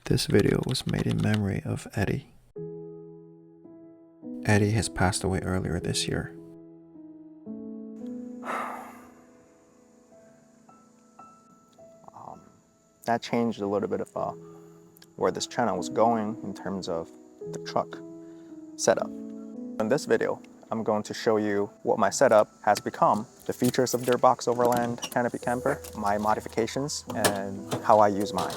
This video was made in memory of Eddie. Eddie has passed away earlier this year. That changed a little bit of where this channel was going in terms of the truck setup. In this video, I'm going to show you what my setup has become, the features of Dirtbox Overland canopy camper, my modifications, and how I use mine.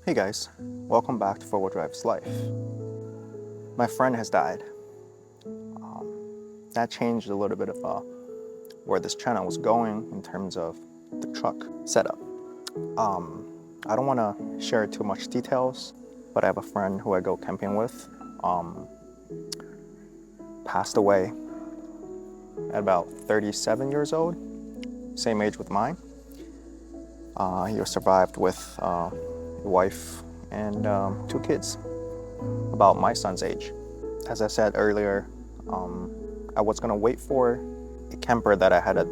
Hey guys, welcome back to 4-Wheel Drive's life. My friend has died. That changed a little bit of where this channel was going in terms of the truck setup. I don't want to share too much details, but I have a friend who I go camping with, passed away at about 37 years old, same age with mine. He was survived with a wife and 2 kids, about my son's age. As I said earlier, I was gonna wait for a camper that I had a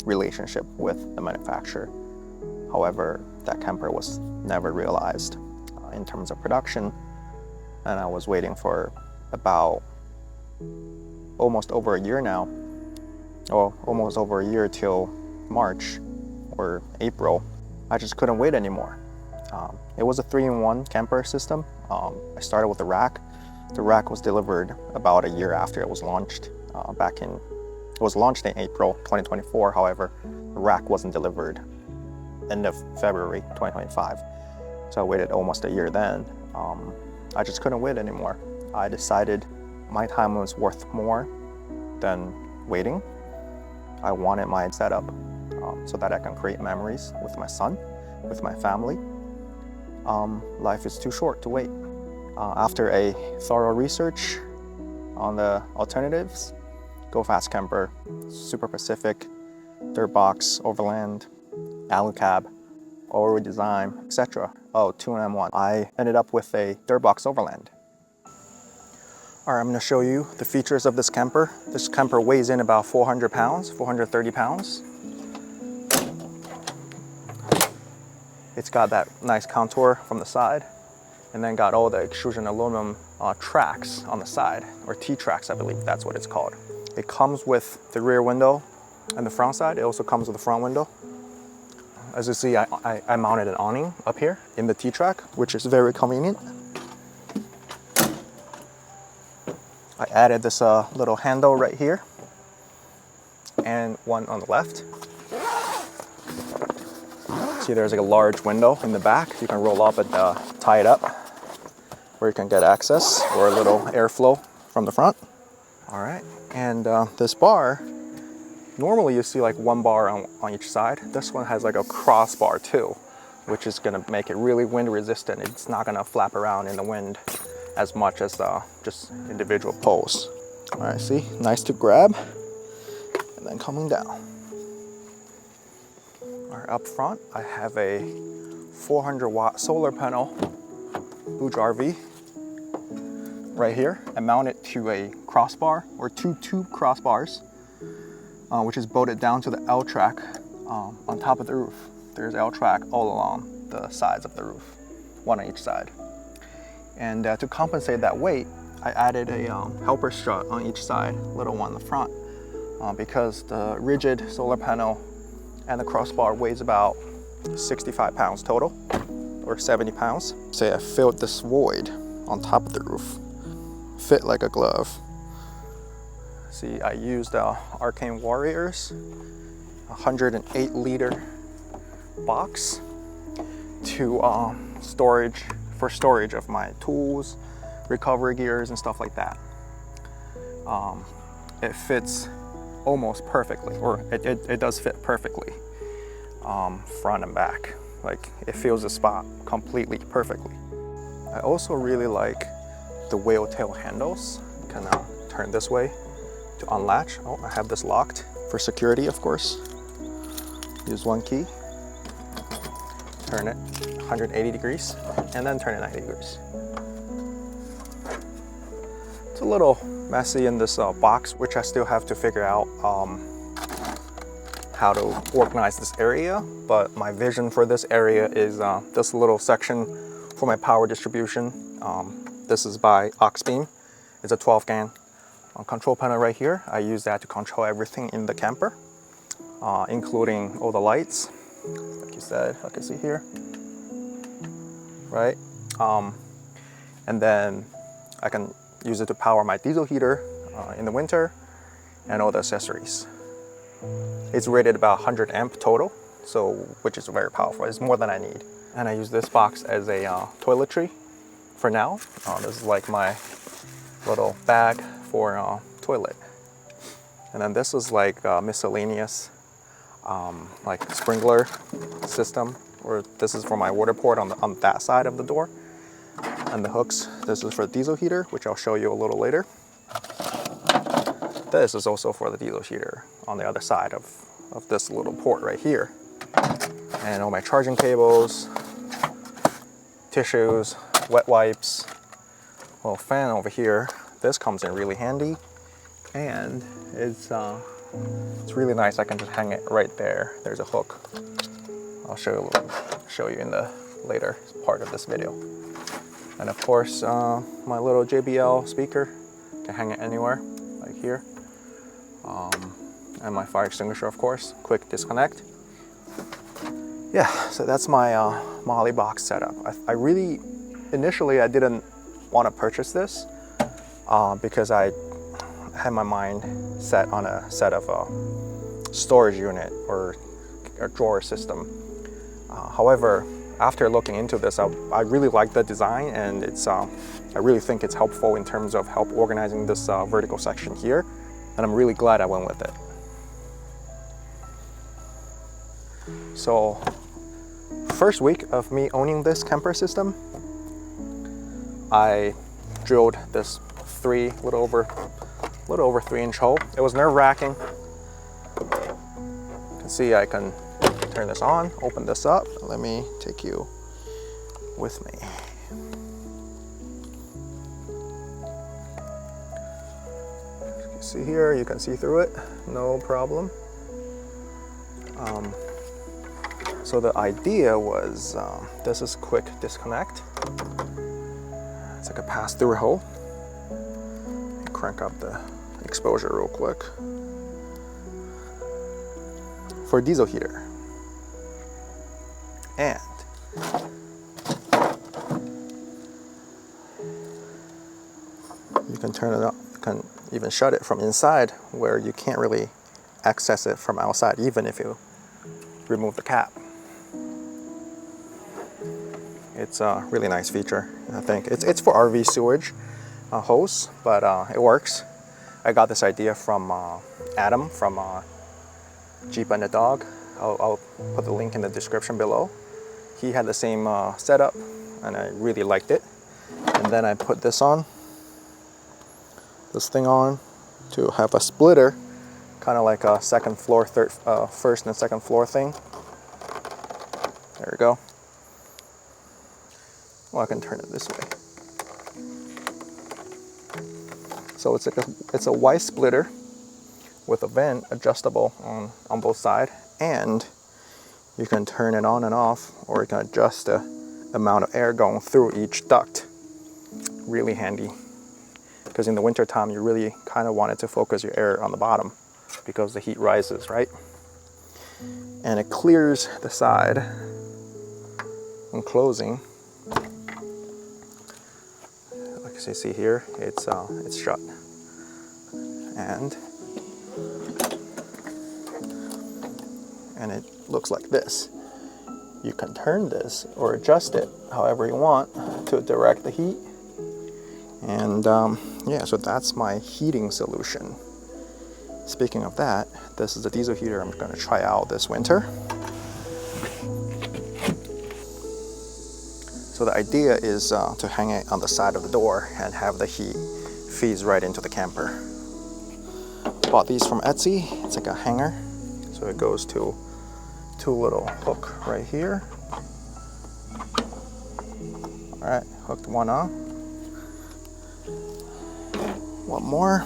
relationship with the manufacturer. However, that camper was never realized in terms of production, and I was waiting for about almost over a year now, or almost over a year till March or April. I just couldn't wait anymore. It was a 3-in-1 camper system. I started with the rack. The rack was delivered about a year after it was launched. It was launched in April 2024. However, the rack wasn't delivered end of February 2025. So I waited almost a year then. I just couldn't wait anymore. I decided my time was worth more than waiting. I wanted my setup so that I can create memories with my son, with my family. Life is too short to wait. After a thorough research on the alternatives, Go Fast Camper, Super Pacific, Dirtbox Overland, Alu Cab, or redesign, etc. Oh, 2-in-1. I ended up with a Dirtbox Overland. All right, I'm gonna show you the features of this camper. This camper weighs in about 400 pounds, 430 pounds. It's got that nice contour from the side, and then got all the extrusion aluminum tracks on the side, or T-tracks, I believe that's what it's called. It comes with the rear window and the front side. It also comes with the front window. As you see, I mounted an awning up here in the T-track, which is very convenient. I added this little handle right here and one on the left. See, there's like a large window in the back. You can roll up and tie it up where you can get access or a little airflow from the front. All right, and this bar, normally you see like one bar on each side. This one has like a crossbar too, which is gonna make it really wind resistant. It's not gonna flap around in the wind as much as just individual poles. All right, see, nice to grab, and then coming down. All right, up front, I have a 400-watt solar panel, Booch RV, right here. I mount it to a crossbar, or two tube crossbars, which is bolted down to the L track on top of the roof. There's L track all along the sides of the roof, one on each side. And to compensate that weight, I added a helper strut on each side, little one in the front, because the rigid solar panel and the crossbar weighs about 65 pounds total, or 70 pounds. Say I filled this void on top of the roof, fit like a glove. See, I used Arcane Warriors 108 liter box to storage of my tools, recovery gears, and stuff like that. It fits almost perfectly, or it does fit perfectly, front and back. Like, it fills the spot completely perfectly. I also really like the whale tail handles. You can turn this way to unlatch. Oh, I have this locked for security, of course. Use one key, turn it 180 degrees, and then turn it 90 degrees. It's a little messy in this box, which I still have to figure out how to organize this area, but my vision for this area is this little section for my power distribution. This is by Auxbeam. It's a 12-GAN control panel right here. I use that to control everything in the camper, including all the lights, like you said, I can see here, right? And then I can use it to power my diesel heater in the winter and all the accessories. It's rated about 100 amp total, so which is very powerful. It's more than I need. And I use this box as a toiletry for now. This is like my little bag for toilet. And then this is like miscellaneous, like sprinkler system, or this is for my water port on that side of the door. And the hooks, this is for the diesel heater, which I'll show you a little later. This is also for the diesel heater on the other side of this little port right here. And all my charging cables, tissues, wet wipes, little fan over here. This comes in really handy, and it's really nice. I can just hang it right there. There's a hook. I'll show you in the later part of this video. And of course, my little JBL speaker, can hang it anywhere, like here. And my fire extinguisher, of course, quick disconnect. Yeah, so that's my Molly box setup. I really, initially I didn't want to purchase this because I had my mind set on a set of a storage unit or a drawer system. However, after looking into this, I really like the design, and it's I really think it's helpful in terms of help organizing this vertical section here, and I'm really glad I went with it. So, first week of me owning this camper system, I drilled this little over 3-inch hole. It was nerve-wracking. You can see I can turn this on, open this up. Let me take you with me. You see here, you can see through it, no problem. So the idea was, this is quick disconnect. It's like a pass-through hole. Crank up the exposure real quick. For a diesel heater. And you can turn it up, you can even shut it from inside where you can't really access it from outside, even if you remove the cap. It's a really nice feature, I think. It's for RV sewage hose, but it works. I got this idea from Adam from Jeep and the Dog. I'll put the link in the description below. He had the same setup, and I really liked it. And then I put this thing on to have a splitter, kind of like a second floor, first and second floor thing. There we go. Well, I can turn it this way. So it's a Y splitter with a vent adjustable on both sides, and you can turn it on and off, or you can adjust the amount of air going through each duct. Really handy, because in the winter time you really kind of want it to focus your air on the bottom because the heat rises, right? And it clears the side when closing. Like you see here, it's shut, and it looks like this. You can turn this or adjust it however you want to direct the heat. And yeah, so that's my heating solution. Speaking of that, this is the diesel heater I'm going to try out this winter. So the idea is to hang it on the side of the door and have the heat feeds right into the camper. Bought these from Etsy. It's like a hanger, so it goes to two little hook right here. All right, hooked one on. One more.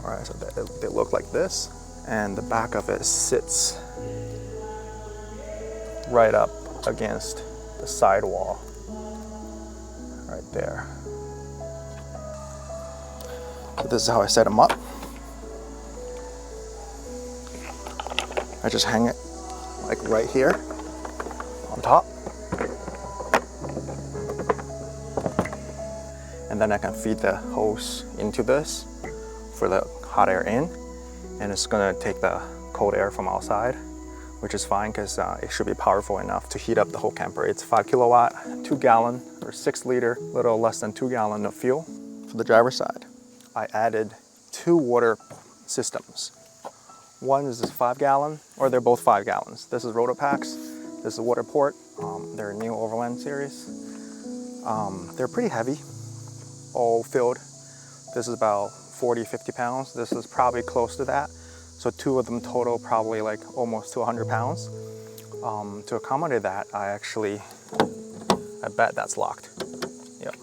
All right, so they look like this, and the back of it sits right up against the sidewall, right there. So this is how I set them up. I just hang it like right here on top. And then I can feed the hose into this for the hot air in, and it's gonna take the cold air from outside, which is fine because it should be powerful enough to heat up the whole camper. It's 5 kilowatt, 2 gallon or 6 liter, little less than 2 gallon of fuel. For the driver's side, I added 2 water systems. One is this 5 gallon, or they're both 5 gallons. This is Rotopacks, this is Waterport. They're a new Overland series. They're pretty heavy, all filled. This is about 40, 50 pounds. This is probably close to that. So 2 of them total probably like almost to 100 pounds. To accommodate that, I bet that's locked. Yep.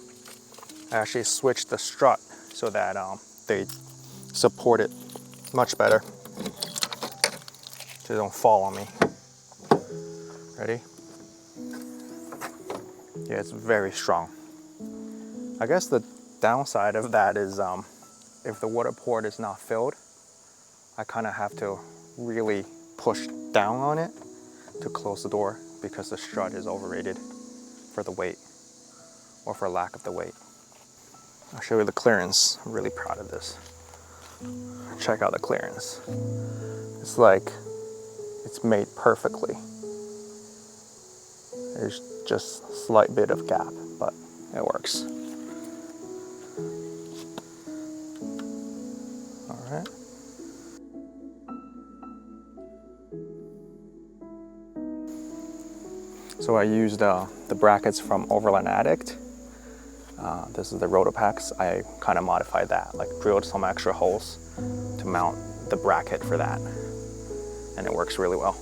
I actually switched the strut so that they support it much better, so they don't fall on me. Ready? Yeah, it's very strong. I guess the downside of that is if the water port is not filled, I kind of have to really push down on it to close the door because the strut is overrated for the weight, or for lack of the weight. I'll show you the clearance. I'm really proud of this. Check out the clearance. It's like it's made perfectly. There's just a slight bit of gap, but it works. All right. So I used the brackets from Overland Addict. This is the Rotopacks. I kind of modified that, like drilled some extra holes to mount the bracket for that, and it works really well.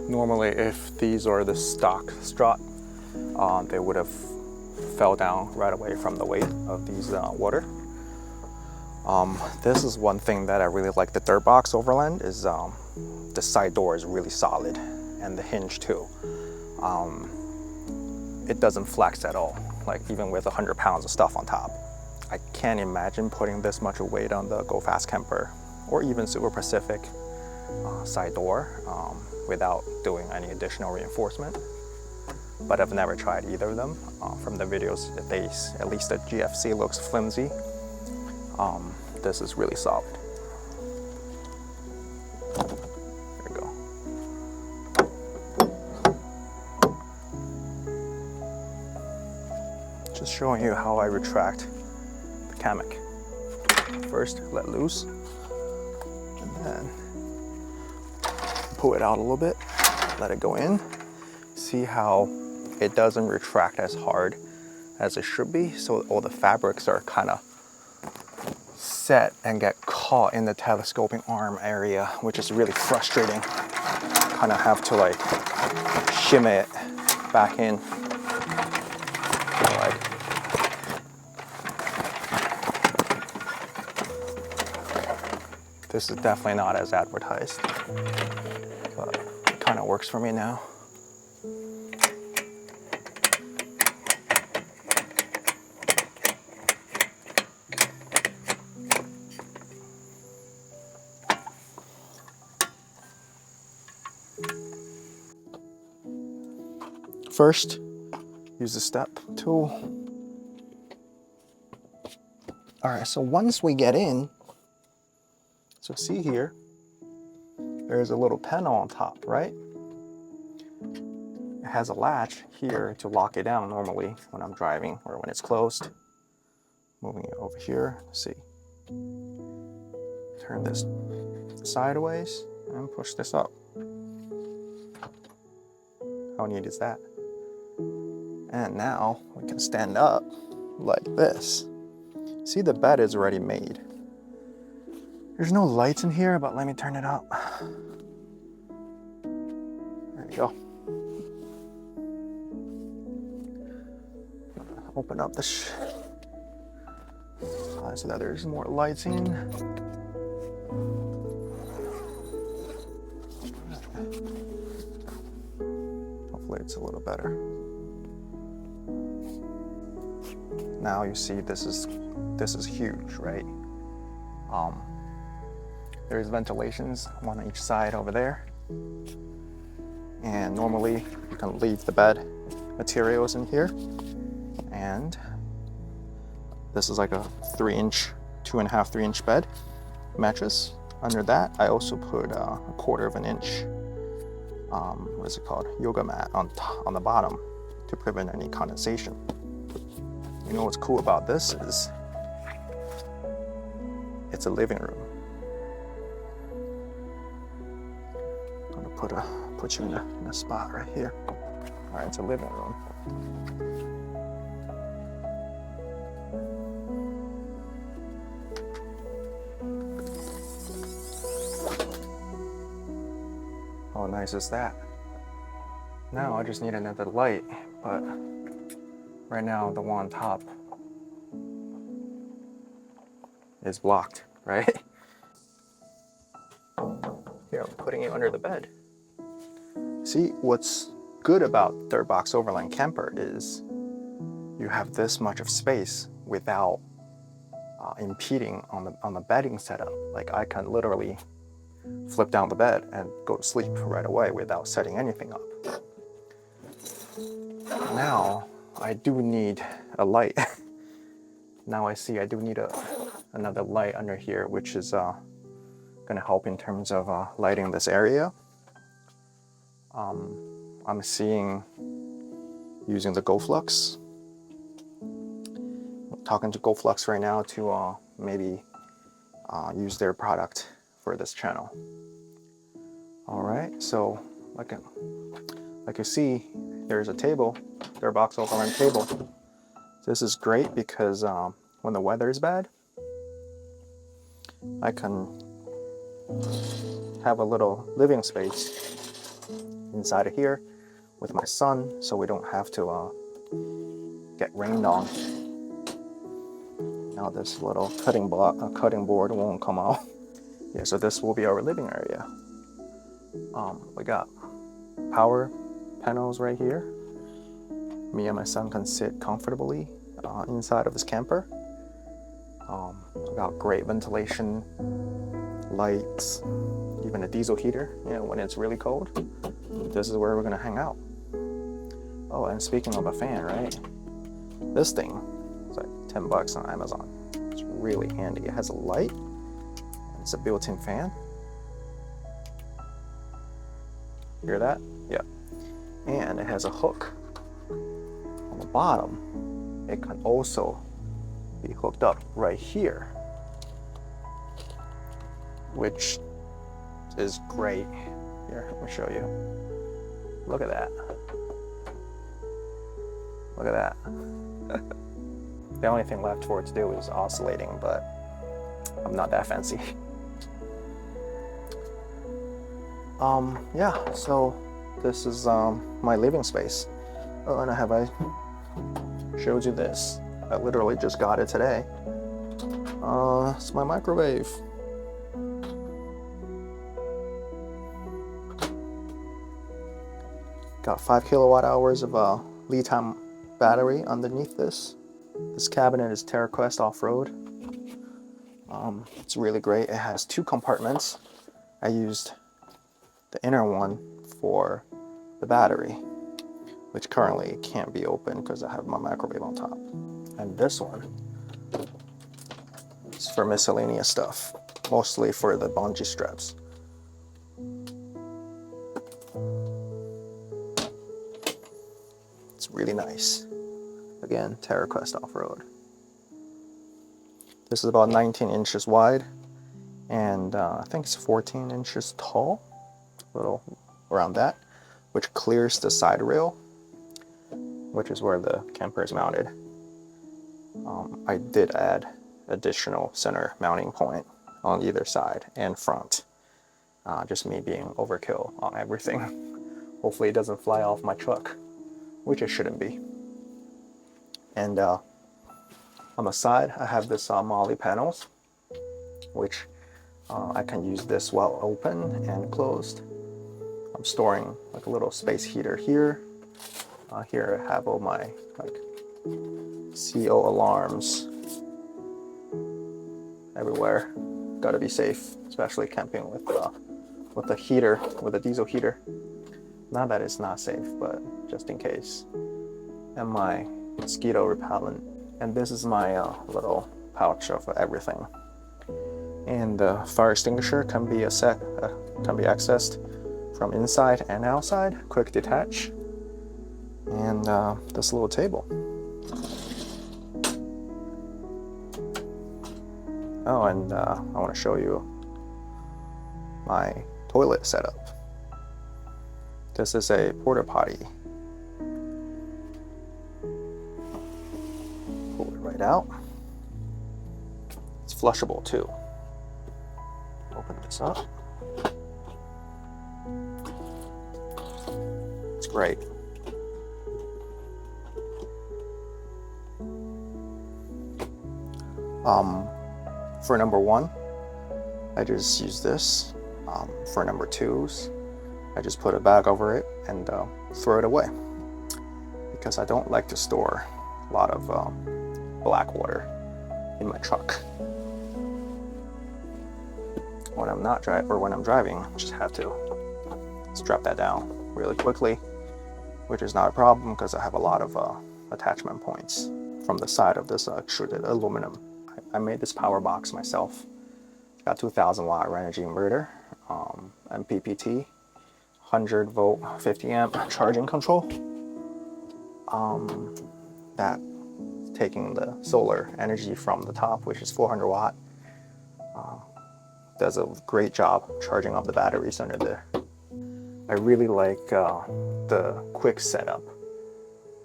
Normally, if these are the stock strut, they would have fell down right away from the weight of these water. This is one thing that I really like the Dirtbox Overland is the side door is really solid, and the hinge too. It doesn't flex at all, like even with 100 pounds of stuff on top. I can't imagine putting this much weight on the Go Fast Camper or even Super Pacific side door without doing any additional reinforcement. But I've never tried either of them. From the videos, at least the GFC looks flimsy. This is really solid. There we go. Just showing you how I retract the Kammok. First, let loose, and then pull it out a little bit, let it go in. See how it doesn't retract as hard as it should be, so all the fabrics are kind of set and get caught in the telescoping arm area, which is really frustrating. Kind of have to like shimmy it back in. Like, this is definitely not as advertised, but it kind of works for me now. First, use the step tool. All right, so once we get in, so see here, there's a little panel on top, right? It has a latch here to lock it down normally when I'm driving or when it's closed. Moving it over here, see. Turn this sideways and push this up. How neat is that? And now we can stand up like this. See, the bed is already made. There's no lights in here, but let me turn it up. There you go. Open up the so that there's more lights in. Hopefully it's a little better. Now you see this is huge, right? There's ventilations, one on each side over there. And normally you can leave the bed materials in here. And this is like a 3-inch, 2.5, 3-inch bed mattress. Under that, I also put a 1/4 of an inch, what is it called? Yoga mat on the bottom to prevent any condensation. You know what's cool about this is it's a living room. I'm gonna put you in a spot right here. All right, it's a living room. How nice is that? Now I just need another light, but right now the one on top is blocked, right? Here, I'm putting it under the bed. See, what's good about Dirtbox Overland Camper is you have this much of space without impeding on the bedding setup. Like I can literally flip down the bed and go to sleep right away without setting anything up. Now I do need a light. Now I see I do need another light under here, which is gonna help in terms of lighting this area. I'm seeing using the GoFlux. I'm talking to GoFlux right now to maybe use their product for this channel. All right, so like you see, there's a table, Dirtbox Overland table. This is great because when the weather is bad, I can have a little living space inside of here with my son, so we don't have to get rained on. Now this little cutting board won't come out. Yeah, so this will be our living area. We got power panels right here. Me and my son can sit comfortably inside of this camper. We got great ventilation, lights, even a diesel heater. You know, when it's really cold, this is where we're gonna hang out. Oh, and speaking of a fan, right? This thing is like $10 on Amazon. It's really handy. It has a light, and it's a built-in fan. Hear that? Yeah. And it has a hook on the bottom. It can also be hooked up right here, which is great. Here, let me show you. Look at that. Look at that. The only thing left for it to do is oscillating, but I'm not that fancy. Yeah, so this is my living space. Oh, and have I showed you this? I literally just got it today. It's my microwave. Got 5 kilowatt hours of lead-time battery underneath this. This cabinet is Terra Quest Offroad. It's really great. It has 2 compartments. I used the inner one for the battery, which currently can't be opened because I have my microwave on top. And this one is for miscellaneous stuff, mostly for the bungee straps. It's really nice. Again, Terra Quest Offroad. This is about 19 inches wide, and I think it's 14 inches tall, a little around that, which clears the side rail, which is where the camper is mounted. I did add additional center mounting point on either side and front. Just me being overkill on everything. Hopefully it doesn't fly off my truck, which it shouldn't be. And on the side, I have this Molly panels, which I can use this while open and closed. I'm storing like a little space heater here. Here I have all my like CO alarms everywhere. Gotta be safe, especially camping with the heater, with a diesel heater. Not that it's not safe, but just in case. And my mosquito repellent. And this is my little pouch of everything. And the fire extinguisher can be accessed from inside and outside. Quick detach. And this little table. Oh, and I want to show you my toilet setup. This is a porta potty. Pull it right out. It's flushable too. Open this up. It's great. For number 1, I just use this. For number 2s, I just put a bag over it and throw it away, because I don't like to store a lot of black water in my truck. When I'm not when I'm driving, I just have to strap that down really quickly, which is not a problem because I have a lot of attachment points from the side of this extruded aluminum. I made this power box myself. It's got 2,000 watt energy inverter, MPPT, 100 volt, 50 amp charging control. That taking the solar energy from the top, which is 400 watt, does a great job charging up the batteries under there. I really like the quick setup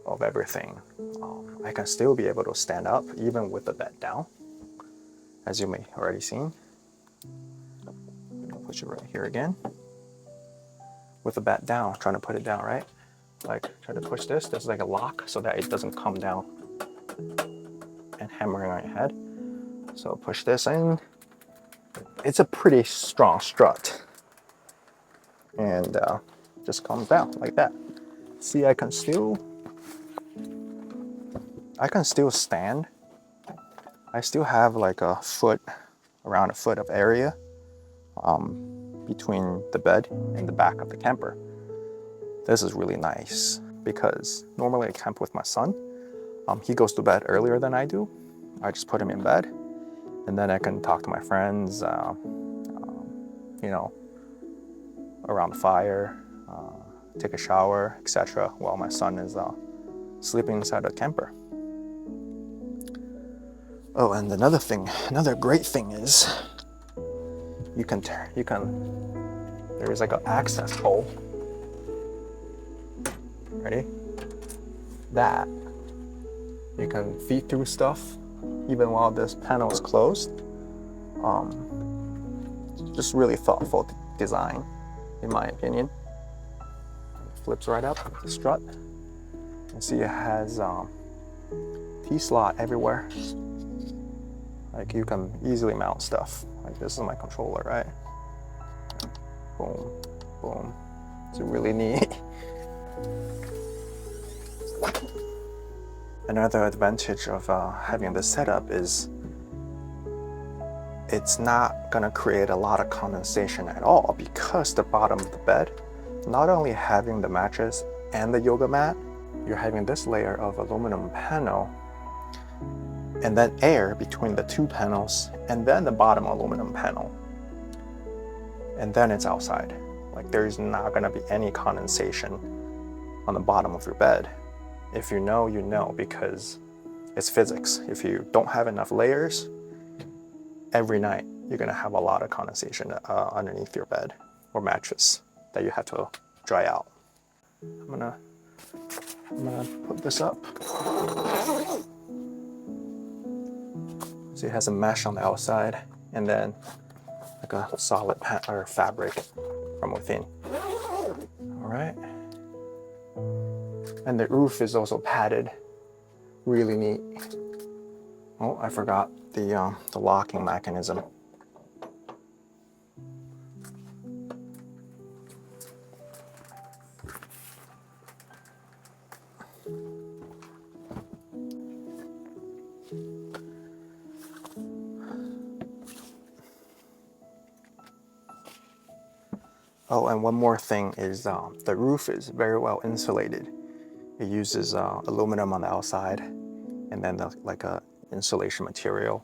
of everything. I can still be able to stand up even with the bed down, as you may already seen. push it right here again. With the bat down, trying to put it down, right? Like, try to push this. This is like a lock so that it doesn't come down and hammering on your head. So push this in. It's a pretty strong strut. And just comes down like that. See, I can still stand. I still have like around a foot of area between the bed and the back of the camper. This is really nice because normally I camp with my son. He goes to bed earlier than I do. I just put him in bed and then I can talk to my friends, you know, around the fire, take a shower, etc. while my son is sleeping inside the camper. Oh, and another great thing is there is like an access hole. Ready? That you can feed through stuff even while this panel is closed. Just really thoughtful design, in my opinion. Flips right up the strut. You see it has T-slot everywhere. Like you can easily mount stuff. Like this is my controller, right? Boom, boom. It's really neat. Another advantage of having this setup is it's not gonna create a lot of condensation at all because the bottom of the bed, not only having the mattress and the yoga mat, you're having this layer of aluminum panel and then air between the two panels and then the bottom aluminum panel. And then it's outside. Like there's not gonna be any condensation on the bottom of your bed. If you know, you know, because it's physics. If you don't have enough layers, every night you're gonna have a lot of condensation underneath your bed or mattress that you have to dry out. I'm gonna put this up. So it has a mesh on the outside and then like a solid fabric from within. All right. And the roof is also padded, really neat. Oh, I forgot the locking mechanism. Oh, and one more thing is the roof is very well insulated. It uses aluminum on the outside and then like a insulation material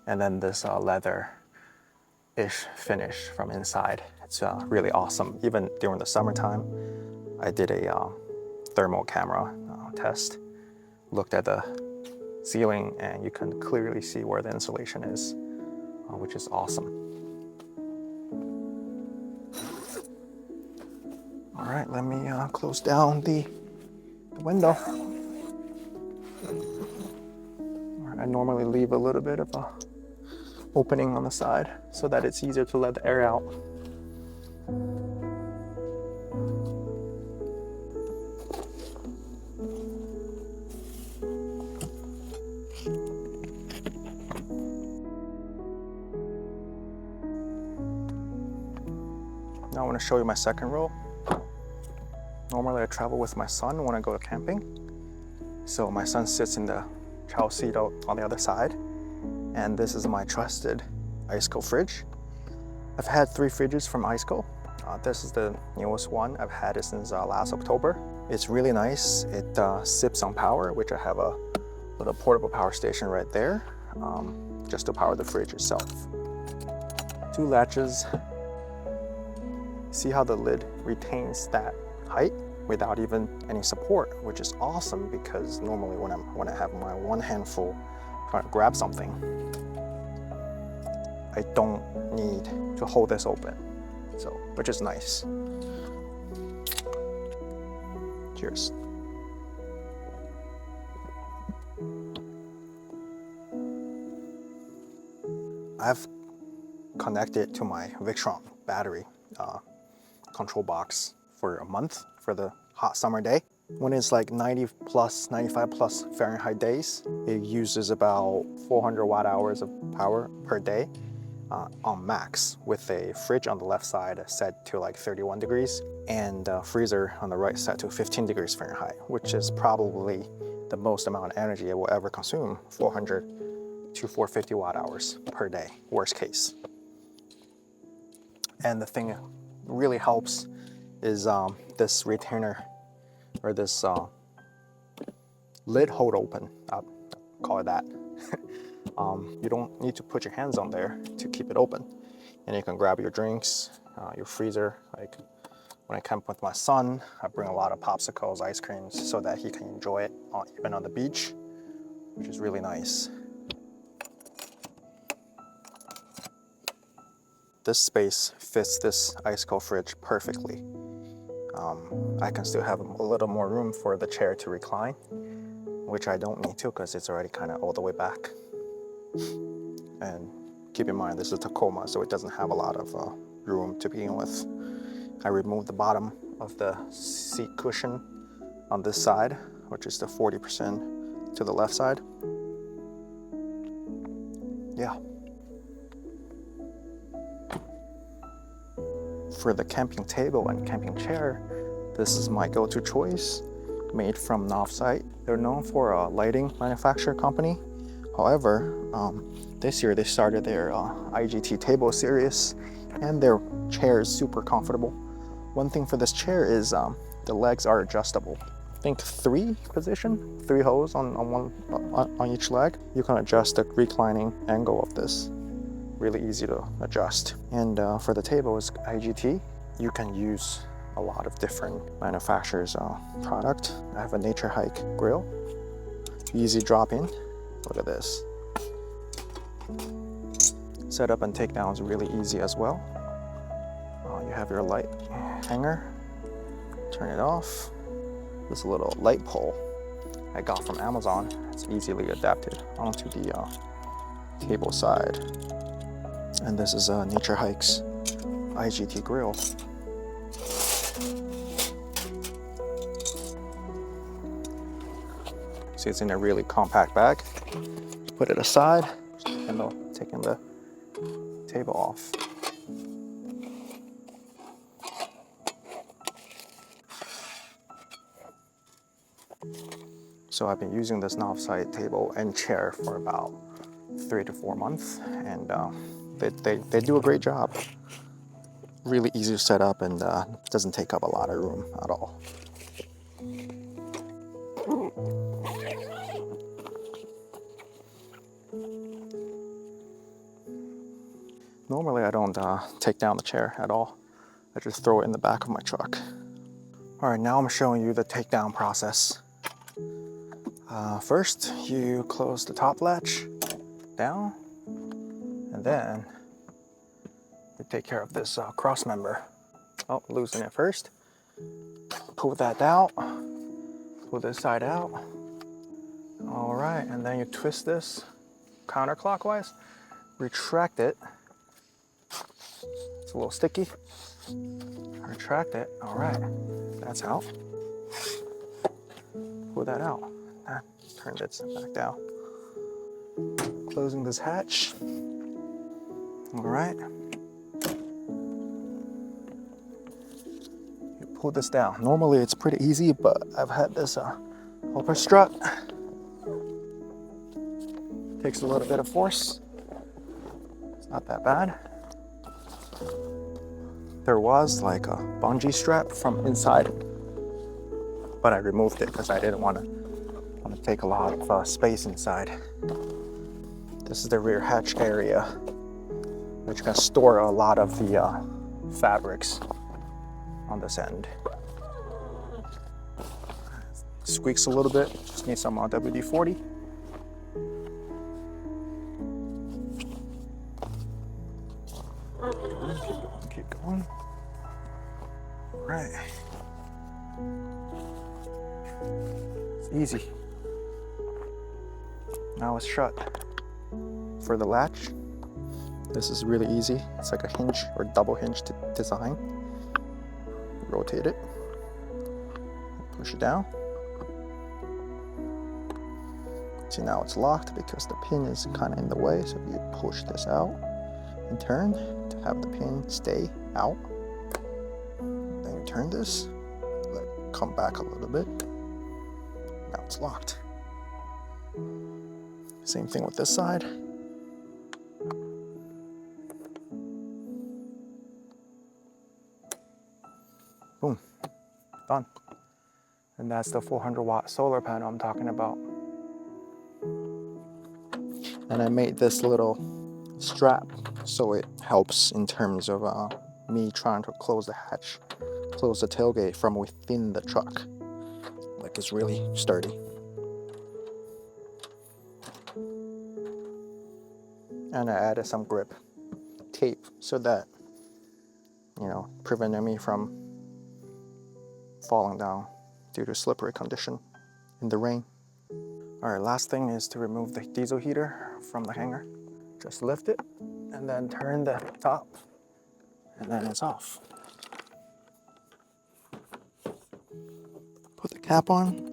and then this leather-ish finish from inside. It's really awesome. Even during the summertime, I did a thermal camera test, looked at the ceiling and you can clearly see where the insulation is, which is awesome. All right, let me close down the window. I normally leave a little bit of a opening on the side so that it's easier to let the air out. Now I want to show you my second row. Normally I travel with my son when I go camping. So my son sits in the child seat on the other side. And this is my trusted ICECO fridge. I've had 3 fridges from ICECO. This is the newest one. I've had it since last October. It's really nice. It sips on power, which I have a little portable power station right there, just to power the fridge itself. 2 latches. See how the lid retains that height without even any support, which is awesome because normally when I have my one hand full trying to grab something, I don't need to hold this open, so which is nice. Cheers. I've connected to my Victron battery control box for a month for the hot summer day. When it's like 90 plus, 95 plus Fahrenheit days, it uses about 400 watt hours of power per day on max, with a fridge on the left side set to like 31 degrees and a freezer on the right set to 15 degrees Fahrenheit, which is probably the most amount of energy it will ever consume, 400 to 450 watt hours per day, worst case. And the thing that really helps is this retainer, or this lid hold open, I'll call it that. You don't need to put your hands on there to keep it open. And you can grab your drinks, your freezer. Like when I camp with my son, I bring a lot of popsicles, ice creams, so that he can enjoy it even on the beach, which is really nice. This space fits this ICECO fridge perfectly. I can still have a little more room for the chair to recline, which I don't need to because it's already kind of all the way back. And keep in mind, this is a Tacoma, so it doesn't have a lot of room to begin with. I removed the bottom of the seat cushion on this side, which is the 40% to the left side. Yeah. For the camping table and camping chair, this is my go-to choice, made from Novsight. They're known for a lighting manufacturer company. However, this year they started their IGT table series, and their chair is super comfortable. One thing for this chair is the legs are adjustable. I think 3 holes on each leg. You can adjust the reclining angle of this. Really easy to adjust. And for the table is IGT. You can use a lot of different manufacturers' product. I have a Nature Hike grill. Easy drop in. Look at this. Setup and takedown is really easy as well. You have your light hanger. Turn it off. This little light pole I got from Amazon. It's easily adapted onto the table side. And this is Nature Hike's IGT grill. See, it's in a really compact bag. Put it aside, taking the table off. So I've been using this Novsight table and chair for about 3 to 4 months, and they do a great job. Really easy to set up, and doesn't take up a lot of room at all. Normally I don't take down the chair at all. I just throw it in the back of my truck. All right, now I'm showing you the takedown process. First, you close the top latch down, and then you take care of this cross member. Oh, loosen it first. Pull that out. Pull this side out. All right, and then you twist this counterclockwise. Retract it. It's a little sticky. Retract it. All right, that's out. Pull that out. Turn this back down. Closing this hatch. All right. You pull this down. Normally it's pretty easy, but I've had this upper strut. Takes a little bit of force. It's not that bad. There was like a bungee strap from inside, but I removed it because I didn't want to take a lot of space inside. This is the rear hatch area, which can store a lot of the fabrics on this end. Squeaks a little bit, just need some WD-40. Keep going. All right. It's easy. Now it's shut. For the latch, This is really easy. It's like a hinge or double hinge design. Rotate it, push it down. See, now it's locked because the pin is kind of in the way, so you push this out and turn to have the pin stay out. Then you turn this, let it come back a little bit. Now it's locked. Same thing with this side. Boom, done. And that's the 400-watt solar panel I'm talking about. And I made this little strap so it helps in terms of me trying to close the hatch, close the tailgate from within the truck. Like, it's really sturdy. And I added some grip tape so that, you know, prevented me from falling down due to slippery condition in the rain. All right, last thing is to remove the diesel heater from the hanger. Just lift it and then turn the top, and then it's off. Put the cap on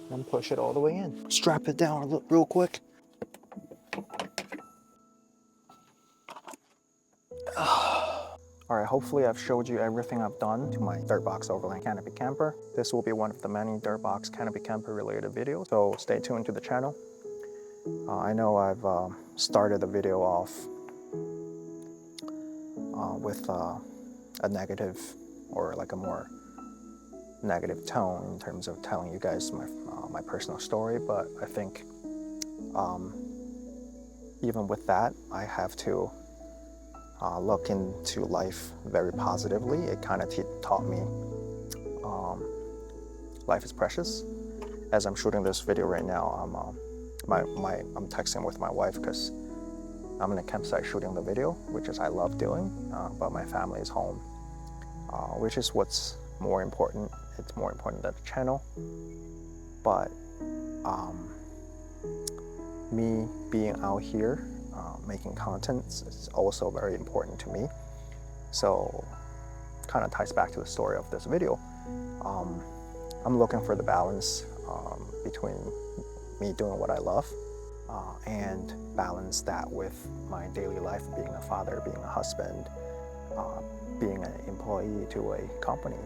and push it all the way in. Strap it down real quick. All right, hopefully I've showed you everything I've done to my Dirtbox Overland canopy camper. This will be one of the many Dirtbox canopy camper related videos, so stay tuned to the channel. I know I've started the video off with a negative, or like a more negative tone in terms of telling you guys my personal story, but I think even with that, I have to look into life very positively. It kind of taught me life is precious. As I'm shooting this video right now, I'm texting with my wife because I'm in a campsite shooting the video, which is I love doing, but my family is home, which is what's more important. It's more important than the channel, but me being out here making content is also very important to me. So kind of ties back to the story of this video. I'm looking for the balance between me doing what I love and balance that with my daily life, being a father, being a husband, being an employee to a company.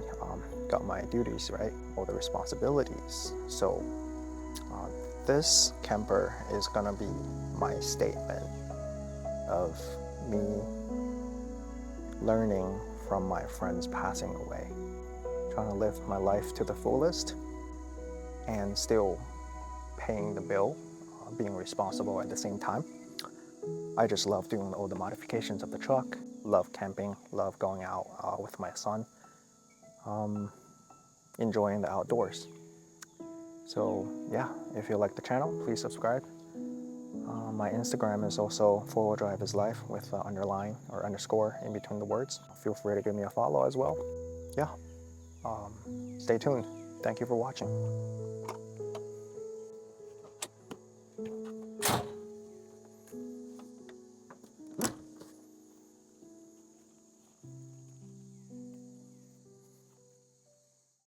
Got my duties, right? All the responsibilities. So this camper is gonna be my statement of me learning from my friends passing away, trying to live my life to the fullest and still paying the bill, being responsible at the same time. I just love doing all the modifications of the truck, love camping, love going out with my son, enjoying the outdoors. So yeah, if you like the channel, please subscribe. My Instagram is also 4-wheel drive is life with underline or underscore in between the words. Feel free to give me a follow as well. Yeah, stay tuned. Thank you for watching.